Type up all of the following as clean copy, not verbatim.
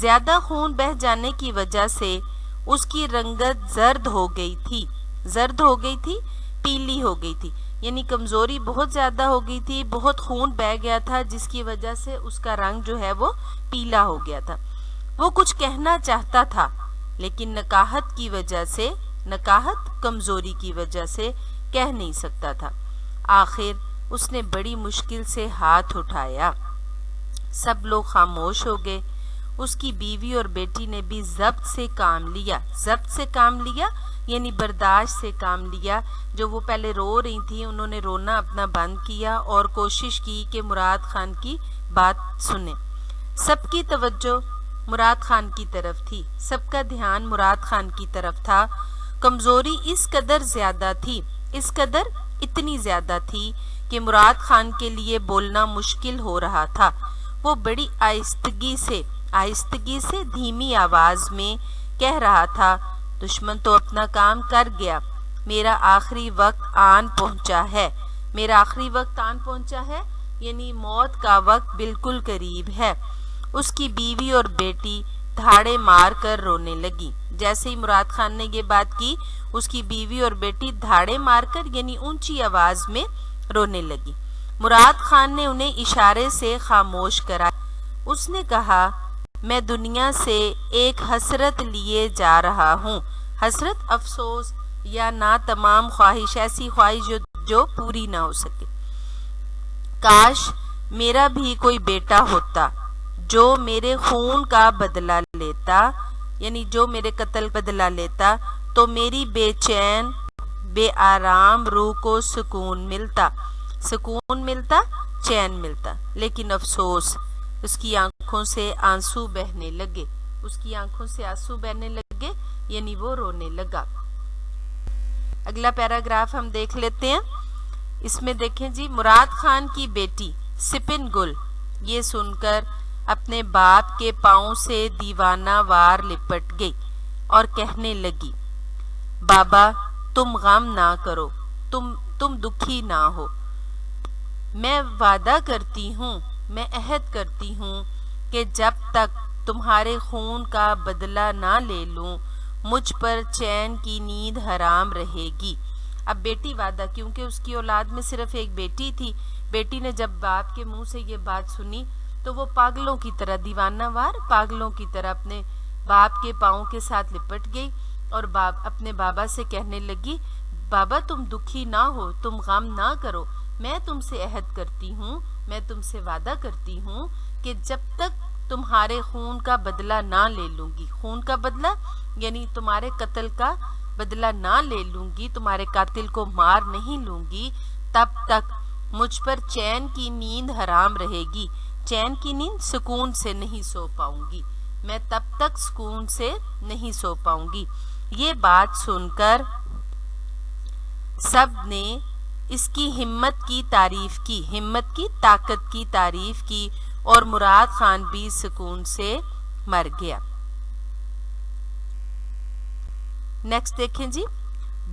زیادہ خون بہ جانے کی وجہ سے اس کی رنگت زرد ہو گئی تھی، پیلی ہو گئی تھی، یعنی کمزوری بہت زیادہ ہو گئی تھی، بہت خون بہ گیا تھا جس کی وجہ سے اس کا رنگ جو ہے وہ پیلا ہو گیا تھا۔ وہ کچھ کہنا چاہتا تھا لیکن نکاحت کمزوری کی وجہ سے کہہ نہیں سکتا تھا۔ آخر اس نے بڑی مشکل سے ہاتھ اٹھایا۔ سب لوگ خاموش ہو گئے۔ اس کی بیوی اور بیٹی نے بھی ضبط سے کام لیا یعنی برداشت سے کام لیا۔ جو وہ پہلے رو رہی تھیں انہوں نے رونا اپنا بند کیا اور کوشش کی کہ مراد خان کی بات سنیں۔ سب کی توجہ مراد خان کی طرف تھی، سب کا دھیان مراد خان کی طرف تھا۔ کمزوری اس قدر اتنی زیادہ تھی کہ مراد خان کے لیے بولنا مشکل ہو رہا تھا۔ وہ بڑی آہستگی سے دھیمی آواز میں کہہ رہا تھا، دشمن تو اپنا کام کر گیا، میرا آخری وقت آن پہنچا ہے یعنی موت کا وقت بالکل قریب ہے۔ اس کی بیوی اور بیٹی دھاڑے مار کر رونے لگی۔ جیسے ہی مراد خان نے یہ بات کی اس کی بیوی اور بیٹی دھاڑے مار کر یعنی اونچی آواز میں رونے لگی۔ مراد خان نے انہیں اشارے سے خاموش کرا۔ اس نے کہا، میں دنیا سے ایک حسرت لیے جا رہا ہوں۔ حسرت افسوس یا ناتمام خواہش، ایسی خواہش جو پوری نہ ہو سکے۔ کاش میرا بھی کوئی بیٹا ہوتا جو میرے خون کا بدلہ لیتا یعنی جو میرے قتل بدلہ لیتا تو میری بے چین بے آرام روح کو سکون ملتا، چین ملتا۔ لیکن افسوس، اس کی آنکھوں سے آنسو بہنے لگے یعنی وہ رونے لگا۔ اگلا پیراگراف ہم دیکھ لیتے ہیں۔ اس میں دیکھیں جی، مراد خان کی بیٹی سپن گل یہ سن کر اپنے باپ کے پاؤں سے دیوانہ وار لپٹ گئی اور کہنے لگی، بابا تم غم نہ کرو، تم دکھی نہ ہو، میں وعدہ کرتی ہوں، میں عہد کرتی ہوں کہ جب تک تمہارے خون کا بدلہ نہ لے لوں مجھ پر چین کی نیند حرام رہے گی۔ اب بیٹی وعدہ، کیونکہ اس کی اولاد میں صرف ایک بیٹی تھی، بیٹی نے جب باپ کے منہ سے یہ بات سنی تو وہ پاگلوں کی طرح، دیوانہ وار پاگلوں کی طرح اپنے باپ کے پاؤں کے ساتھ لپٹ گئی اور اپنے بابا سے کہنے لگی، بابا تم دکھی نہ ہو، تم غم نہ کرو، میں تم سے عہد کرتی ہوں، میں تم سے وعدہ کرتی ہوں کہ جب تک تمہارے خون کا بدلہ نہ لے لوں گی، خون کا بدلہ یعنی تمہارے قتل کا بدلہ نہ لے لوں گی، تمہارے قاتل کو مار نہیں لوں گی، تب تک مجھ پر چین کی نیند حرام رہے گی۔ چین کی نیند، سکون سے نہیں سو پاؤں گی، میں تب تک سکون سے نہیں سو پاؤں گی۔ یہ بات سن کر سب نے اس کی ہمت کی تعریف کی، ہمت کی، طاقت کی تعریف کی اور مراد خان بھی سکون سے مر گیا۔ نیکسٹ دیکھیں جی،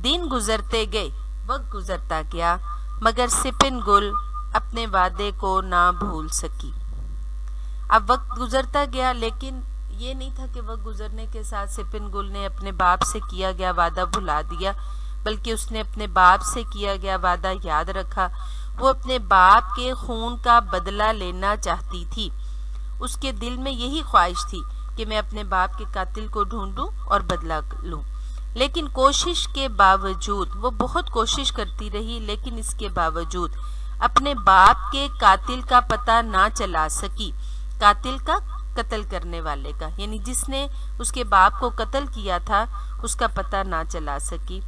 دن گزرتے گئے، وقت گزرتا گیا، مگر سپن گل اپنے وعدے کو نہ بھول سکی۔ اب وقت گزرتا گیا لیکن یہ نہیں تھا کہ وقت گزرنے کے ساتھ سپن گل نے اپنے باپ سے کیا گیا وعدہ بھلا دیا، بلکہ اس نے اپنے باپ سے کیا گیا وعدہ یاد رکھا۔ وہ اپنے باپ کے خون کا بدلہ لینا چاہتی تھی۔ اس کے دل میں یہی خواہش تھی کہ میں اپنے باپ کے قاتل کو ڈھونڈوں اور بدلہ لوں، لیکن کوشش کے باوجود، وہ بہت کوشش کرتی رہی لیکن اس کے باوجود اپنے باپ کے قاتل کا پتہ نہ چلا سکی، قاتل کا، قتل کرنے والے کا، یعنی جس نے اس کے باپ کو قتل کیا تھا اس کا پتہ نہ چلا سکی۔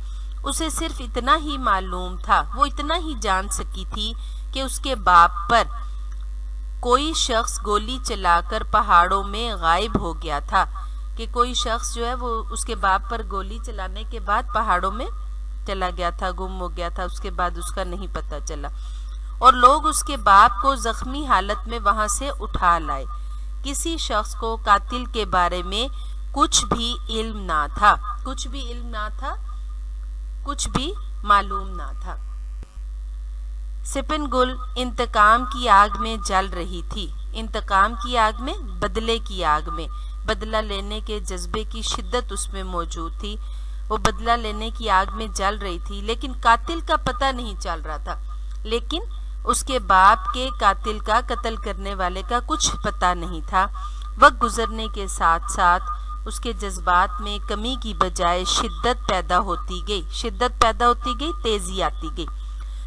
اسے صرف اتنا ہی معلوم تھا، وہ اتنا ہی جان سکی تھی کہ اس کے باپ پر کوئی شخص گولی چلا کر پہاڑوں میں غائب ہو گیا تھا، کہ کوئی شخص جو ہے وہ اس کے باپ پر گولی چلانے کے بعد پہاڑوں میں چلا گیا تھا، گم ہو گیا تھا، اس کے بعد اس کا نہیں پتہ چلا، اور لوگ اس کے باپ کو زخمی حالت میں وہاں سے اٹھا لائے۔ کسی شخص کو قاتل کے بارے میں کچھ بھی علم نہ تھا، کچھ بھی معلوم نہ تھا۔ سپن گل انتقام کی آگ میں جل رہی تھی، انتقام کی آگ میں، بدلے کی آگ میں، بدلہ لینے کے جذبے کی شدت اس میں موجود تھی. وہ بدلہ لینے کی آگ میں جل رہی تھی، لیکن قاتل کا پتہ نہیں چل رہا تھا. لیکن اس کے باپ کے قاتل کا، قتل کرنے والے کا کچھ پتہ نہیں تھا. وقت گزرنے کے ساتھ ساتھ اس کے جذبات میں کمی کی بجائے شدت پیدا ہوتی گئی، تیزی آتی گئی.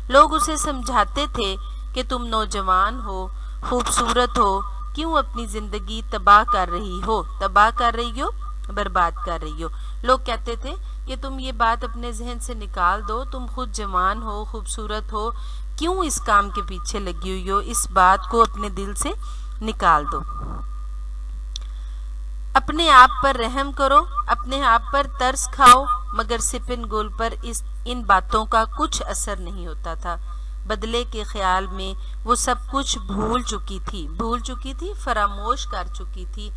لوگ اسے سمجھاتے تھے کہ تم نوجوان ہو، خوبصورت ہو، کیوں اپنی زندگی تباہ کر رہی ہو، برباد کر رہی ہو. لوگ کہتے تھے کہ تم یہ بات اپنے ذہن سے نکال دو، تم خود جوان ہو، خوبصورت ہو، کیوں اس کام کے پیچھے لگی ہوئی ہو، اس بات کو اپنے دل سے نکال دو. اپنے آپ پر رحم کرو، اپنے آپ پر ترس کھاؤ. مگر سپن گل پر ان باتوں کا کچھ اثر نہیں ہوتا تھا. بدلے کے خیال میں وہ سب کچھ بھول چکی تھی، فراموش کر چکی تھی،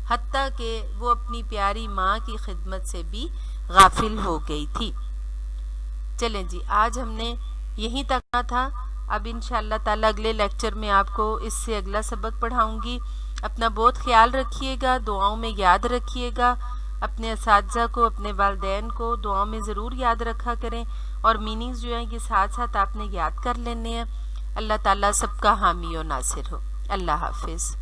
حتیٰ کہ وہ اپنی پیاری ماں کی خدمت سے بھی غافل ہو گئی تھی. چلیں جی، آج ہم نے یہیں تک تھا. اب انشاءاللہ تعالی اگلے لیکچر میں آپ کو اس سے اگلا سبق پڑھاؤں گی. اپنا بہت خیال رکھیے گا، دعاؤں میں یاد رکھیے گا. اپنے اساتذہ کو، اپنے والدین کو دعاؤں میں ضرور یاد رکھا کریں، اور میننگز جو ہیں یہ ساتھ ساتھ آپ نے یاد کر لینے ہیں. اللہ تعالیٰ سب کا حامی و ناصر ہو. اللہ حافظ.